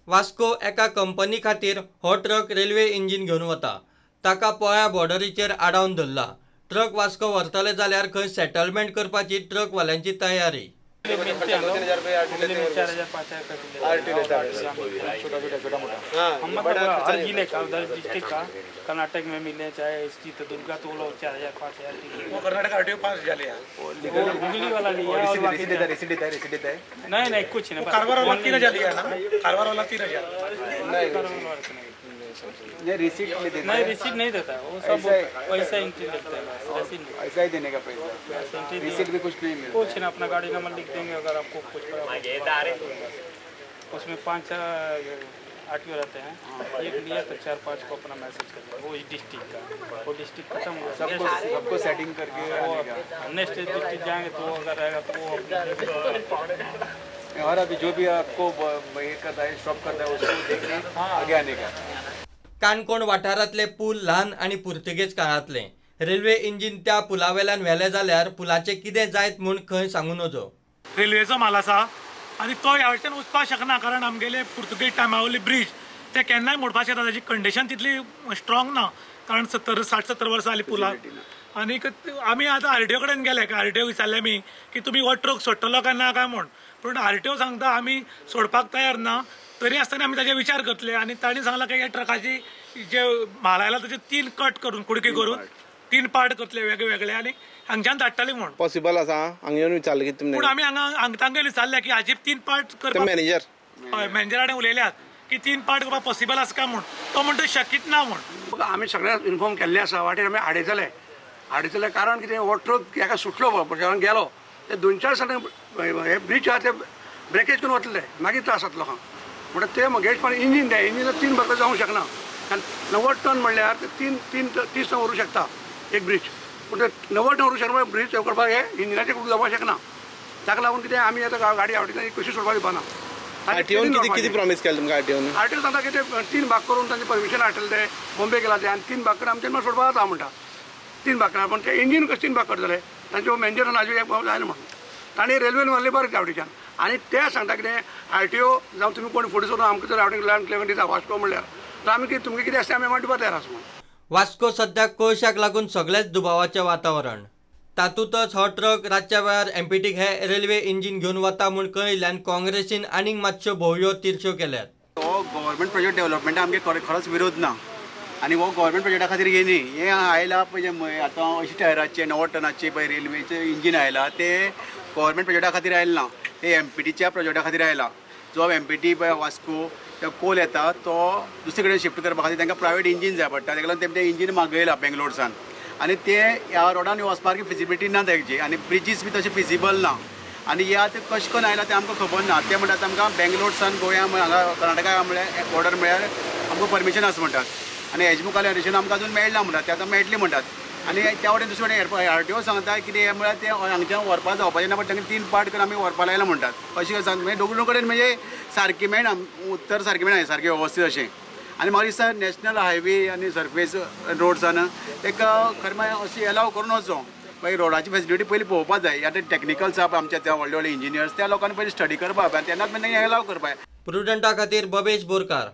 वास्को एका कंपनी खातीर हो ट्रक रेल्वे इंजीन घेवन वता। ताका पोळ्या बॉर्डरीचेर आडावन धरला। ट्रक वास्को व्हरतले जाल्यार खंय सेटलमेंट करपाची ट्रकवाल्यांची तयारी। कर्नाटक में मिलने चाहे चित्रदुर्गा तो लोग 4000 5000 वो कर्नाटक आरटीओ पास झाले गुगली वाला नहीं है नहीं कुछ नहीं कारवार वाला 3000 लिया ना कारवार वाला 3000 नहीं रिसीट नहीं देता वो सब पैसा एंट्री लगता है ऐसा ही देने का पैसा रिसीट भी कुछ नहीं मिलता कुछ ना अपना गाड़ी नंबर लिख देंगे अगर आपको कुछ उसमें 5 आरटीओ रहते हैं एक लिया तो 4-5 को अपना मैसेज कर दिया वो डिस्ट्रिक्ट का वो डिस्ट्रिक्ट खत्म हो सबको सेटिंग करके नेक्स्ट डिस्ट्रिक्ट जाएंगे तो वो अगर रहेगा तो वो और अभी जो भी आपको ये करता है स्टॉप करता है उसको देखने आगे आने का। काणकोण वाठारांतले पूल ल्हान आनी पुर्तुगेज काळांतले। रेल्वे इंजीन त्या पुलावेल्यान व्हेले जाल्यार पुलाचें कितें जायत म्हूण खंय सांगू नजो। रेल्वेचो माल आसा आनी तो ह्या वटेन वचपाक शकना कारण आमगेले पुर्तुगेज टायमावयले ब्रिज ते केन्नाय मोडपाक शकता ताची कंडिशन तितली स्ट्रॉंग ना कारण 60-70 वर्सां जाली पुलाक। आनी आमी आतां आरटीओ कडेन गेले आरटीओ विचारले आमी की तुमी हो ट्रक सोडटलो काय ना काय म्हूण पूण आरटीओ सांगता आमी सोडपाक तयार ना तरी आसतना आमी ताचे विचार करतले आनी तांणी सांगलां की ह्या ट्रकाची जे म्हाल आयला ताचे 3 कट करून कुडके करून 3 पार्ट करतले वेगळे वेगळे आनी हांगच्यान धाडटले म्हूण पॉसिबल आसा हांगा येवन विचारले की तुमी पूण आमी हांगा तांकां विचारले की हाचे 3 पार्ट करपाक मॅनेजर हय मॅनेजरा कडेन उलयल्यात की 3 पार्ट करपाक पॉसिबल आसा काय म्हूण तो म्हणटा शक्यच ना म्हूण आमी सगळ्यांक इन्फॉर्म केल्लें आसा वाटेर आमी आडयतले कारण कितें हो ट्रक हाका सुटलो गेलो ते 2-4 दिसांनी हे ब्रिज आहा ते ब्रेकेज करून वतले मागीर त्रास जातलो लोकांक म्हणटा ते मगेच पण इंजीन ते इंजिनाक 3 बरका जावंक शकना कारण 90 टन म्हणल्यार ते 30 टन व्हरू शकता एक ब्रिज पूण ते 90 टन व्हरू शकना ब्रिज करपाक हे इंजिनाचे कुठे जावपाक शकना ताका लागून कितें आमी आतां गाडी आवडीना कशी सोडपाक दिवना। आरटीओन किती प्रॉमिस केलें तुमकां आरटीओ सांगता की ते 3 भाग करून तांचे परमिशन हाडटले ते बॉम्बे गेला ते आनी 3 भाग करून आमचे सोडपाक जाता म्हणटा 3 भाग करा पण ते इंजीन कशें 3 भाग करतले तांचे मॅनेजरान आजून एक जायना म्हणून ताणें रेल्वेन मारले बरें आवडीच्यान आनी ते सांगता कितें आरटीओ जावं तुमी कोण फुडें सरून आमकां जर आवडीक लँड क्लेम दिता वास्को म्हणल्यार तर आमी कितें तुमकां कितें आसता आमी अमावंट दिवपाक तयार आसा म्हणून। वास्को सद्याक कोळशाक लागून सगळेच दुबावाचें वातावरण। तातूंतच हो ट्रक रातच्या वेळार एमपीटीक हे रेल्वे इंजीन घेवन वता म्हूण कळयल्यान काँग्रेसीन आनीक मातश्यो भोवयो तिरच्यो केल्यात। हो गव्हर्मेंट प्रोजेक्ट डेव्हलपमेंट आमगे खरोच विरोध ना आनी हो गव्हर्मेंट प्रोजेक्टा खातीर येयनी हे आयला पळय आतां 80 टायराचे 90 टनाचे पळय रेल्वेचें इंजीन आयला ते गव्हर्मेंट प्रोजेक्टा खातीर आयले ना ते एमपीटीच्या प्रोजेक्टा खातीर आयला जो एमपीटी पळय वास्को तो कोल येता तो दुसरे कडेन शिफ्ट करपा खातीर तांकां प्रायवेट इंजीन जाय पडटा ताका लागून तें इंजीन मागयलां बेंगलोरसान आनी ते ह्या रोडान वचपाक फिजिबिलिटी ना तेची आनी ब्रिजीस बी तशें फिजिबल ना आनी हे आतां कशें करून आयला तें आमकां खबर ना ते म्हणटात आमकां बेंगलोरसान गोंया हांगा कर्नाटका म्हळ्यार बॉर्डर म्हळ्यार आमकां परमिशन आसा म्हणटात आनी हेजे मुखार एडिशन आमकां अजून मेळना म्हणटात ते आतां मेळटली म्हणटात आनी त्या वटेन दुसरे वटेन आरटीओ सांगता कितें म्हळ्यार ते हांगच्यान व्हरपाक जावपाचें ना बट तांकां 3 पार्ट करून आमी व्हरपाक लायला म्हणटात अशें सांग दोगूय कडेन म्हणजे सारकी मेळना उत्तर सारकें मेळना सारकें वेवस्थीत अशें आनी म्हाका दिसता नॅशनल हायवे आनी सरफेस रोड्सान ताका खरें म्हळ्यार अशी एलाव करून वचो मागीर रोडाची फेसिलिटी पयलीं पळोवपाक जाय आतां टॅक्निकल्स आसा आमच्या त्या व्हडले व्हडले इंजिनियर्स त्या लोकांनी पयलीं स्टडी करपाक जाय तेन्नाच मागीर एलाव करपाक। प्रुडंटा खातीर बबेश बोरकार।